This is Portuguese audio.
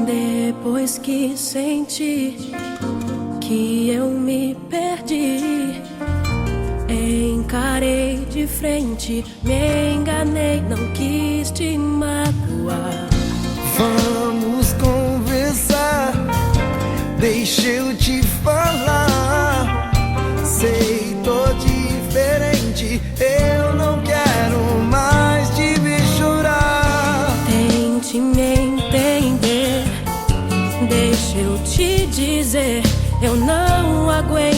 Depois que senti que eu me perdi, encarei de frente, me enganei, não quis te magoar. Vamos conversar, deixa eu te falar. Sei, tô diferente, eu não quero mais te ver chorar. Tente me entender, deixa eu te dizer, eu não aguento